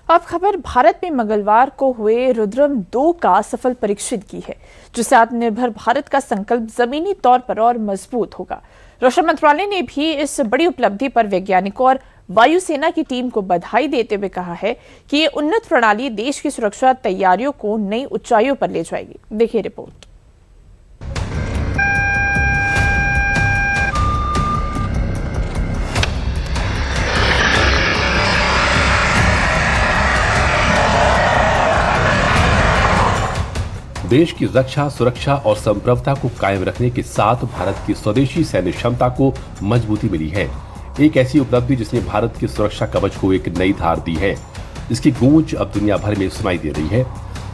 अब खबर भारत में मंगलवार को हुए रुद्रम 2 का सफल परीक्षण की है, जिससे आत्मनिर्भर भारत का संकल्प जमीनी तौर पर और मजबूत होगा। रक्षा मंत्रालय ने भी इस बड़ी उपलब्धि पर वैज्ञानिकों और वायुसेना की टीम को बधाई देते हुए कहा है कि ये उन्नत प्रणाली देश की सुरक्षा तैयारियों को नई ऊंचाइयों पर ले जाएगी। देखिए रिपोर्ट। देश की रक्षा, सुरक्षा और संप्रभुता को कायम रखने के साथ भारत की स्वदेशी सैन्य क्षमता को मजबूती मिली है। एक ऐसी उपलब्धि जिसने भारत की सुरक्षा कवच को एक नई धार दी है, जिसकी गूंज अब दुनिया भर में सुनाई दे रही है।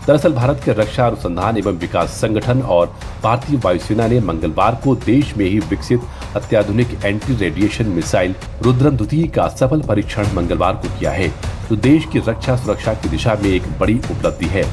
दरअसल भारत के रक्षा अनुसंधान एवं विकास संगठन और भारतीय वायुसेना ने मंगलवार को देश में ही विकसित अत्याधुनिक एंटी रेडिएशन मिसाइल रुद्रम 2 का सफल परीक्षण मंगलवार को किया है, जो देश की रक्षा सुरक्षा की दिशा में एक बड़ी उपलब्धि है।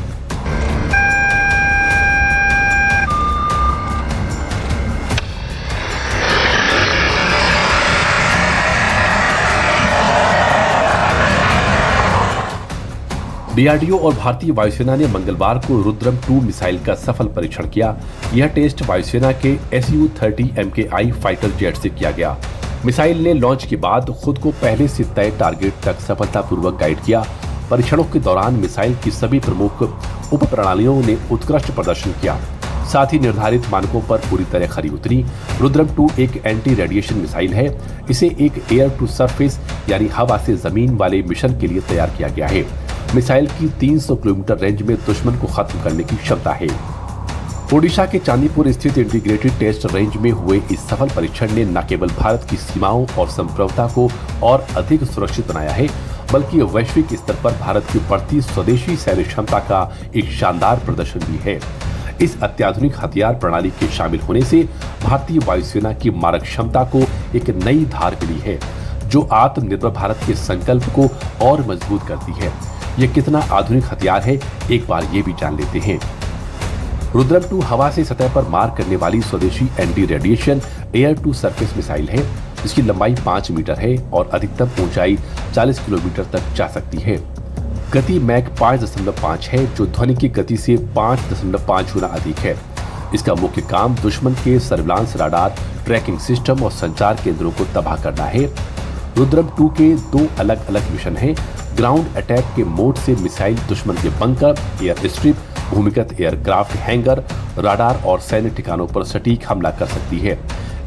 डीआरडीओ और भारतीय वायुसेना ने मंगलवार को रुद्रम 2 मिसाइल का सफल परीक्षण किया। यह टेस्ट वायुसेना के Su-30 MKI फाइटर जेट से किया गया। मिसाइल ने लॉन्च के बाद खुद को पहले से तय टारगेट तक सफलतापूर्वक गाइड किया। परीक्षणों के दौरान मिसाइल की सभी प्रमुख उप प्रणालियों ने उत्कृष्ट प्रदर्शन किया, साथ ही निर्धारित मानकों पर पूरी तरह खरी उतरी। रुद्रम 2 एक एंटी रेडिएशन मिसाइल है। इसे एक एयर टू सरफेस यानी हवा से जमीन वाले मिशन के लिए तैयार किया गया है। मिसाइल की 300 किलोमीटर रेंज में दुश्मन को खत्म करने की क्षमता है। ओडिशा के चांदीपुर स्थित इंटीग्रेटेड टेस्ट रेंज में हुए इस सफल परीक्षण ने न केवल भारत की सीमाओं और संप्रभुता को और अधिक सुरक्षित बनाया है, बल्कि वैश्विक स्तर पर भारत की बढ़ती स्वदेशी सैन्य क्षमता का एक शानदार प्रदर्शन भी है। इस अत्याधुनिक हथियार प्रणाली के शामिल होने से भारतीय वायुसेना की मारक क्षमता को एक नई धार मिली है, जो आत्मनिर्भर भारत के संकल्प को और मजबूत करती है। यह कितना आधुनिक हथियार है, एक बार ये भी जान लेते हैं। रुद्रम 2 हवा से सतह पर मार करने वाली स्वदेशी anti radiation air to surface missile है, जिसकी लंबाई 5 मीटर है और अधिकतम ऊंचाई 40 किलोमीटर तक जा सकती है। गति मैक 5.5 है, जो ध्वनि की गति से 5.5 गुना अधिक है। इसका मुख्य काम दुश्मन के सर्विलांस राडार, ट्रैकिंग सिस्टम और संचार केंद्रों को तबाह करना है। रुद्रम 2 के 2 अलग अलग मिशन हैं। ग्राउंड अटैक के मोड से मिसाइल दुश्मन के बंकर, एयर स्ट्रिप, भूमिगत एयरक्राफ्ट हैंगर, राडार और सैन्य ठिकानों पर सटीक हमला कर सकती है।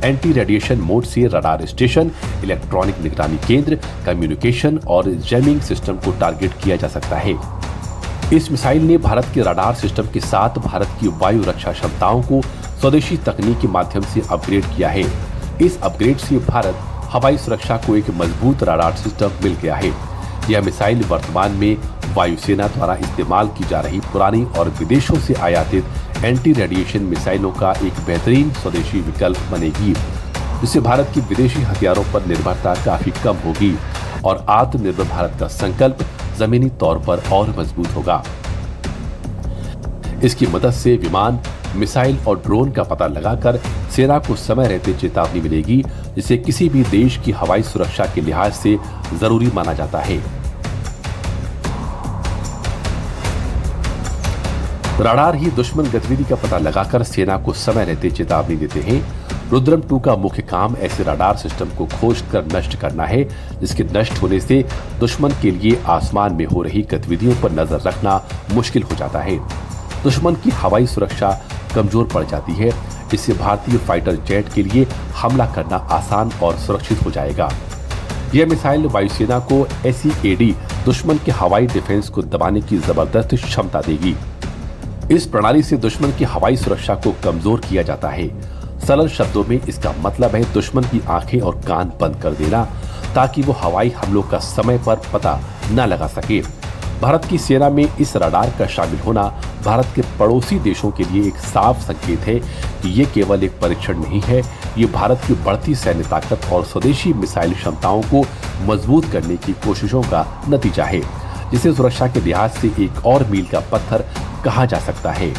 एंटी रेडिएशन मोड से रडार स्टेशन, इलेक्ट्रॉनिक निगरानी केंद्र, कम्युनिकेशन और जैमिंग सिस्टम को टारगेट किया जा सकता है। इस मिसाइल ने भारत के रडार सिस्टम के साथ भारत की वायु रक्षा क्षमताओं को स्वदेशी तकनीक के माध्यम से अपग्रेड किया है। इस अपग्रेड से भारत हवाई सुरक्षा को एक मजबूत रडार सिस्टम मिल गया है। यह मिसाइल वर्तमान में वायुसेना द्वारा इस्तेमाल की जा रही पुरानी और विदेशों से आयातित एंटी रेडिएशन मिसाइलों का एक बेहतरीन स्वदेशी विकल्प बनेगी, जिससे भारत की विदेशी हथियारों पर निर्भरता काफी कम होगी और आत्मनिर्भर भारत का संकल्प जमीनी तौर पर और मजबूत होगा। इसकी मदद से विमान, मिसाइल और ड्रोन का पता लगाकर सेना को समय रहते चेतावनी मिलेगी, जिसे किसी भी देश की हवाई सुरक्षा के लिहाज से जरूरी माना जाता है। रडार ही दुश्मन गतिविधि का पता लगाकर सेना को समय रहते चेतावनी देते हैं। रुद्रम 2 का मुख्य काम ऐसे रडार सिस्टम को खोजकर नष्ट करना है, जिसके नष्ट होने से दुश्मन के लिए आसमान में हो रही गतिविधियों पर नजर रखना मुश्किल हो जाता है। दुश्मन की हवाई सुरक्षा कमजोर पड़ जाती है। इससे भारतीय फाइटर जेट के लिए हमला करना आसान और सुरक्षित हो जाएगा। यह मिसाइल वायुसेना को SEAD दुश्मन के हवाई डिफेंस को दबाने की जबरदस्त क्षमता देगी। इस प्रणाली से दुश्मन की हवाई सुरक्षा को कमजोर किया जाता है। सरल शब्दों में इसका मतलब है दुश्मन की आंखें और कान बंद कर देना, ताकि वो हवाई हमलों का समय पर पता न लगा सके। भारत की सेना में इस रडार का शामिल होना भारत के पड़ोसी देशों के लिए एक साफ संकेत है कि ये केवल एक परीक्षण नहीं है, ये भारत की बढ़ती सैन्य ताकत और स्वदेशी मिसाइल क्षमताओं को मजबूत करने की कोशिशों का नतीजा है, जिसे सुरक्षा के लिहाज से एक और मील का पत्थर कहा जा सकता है।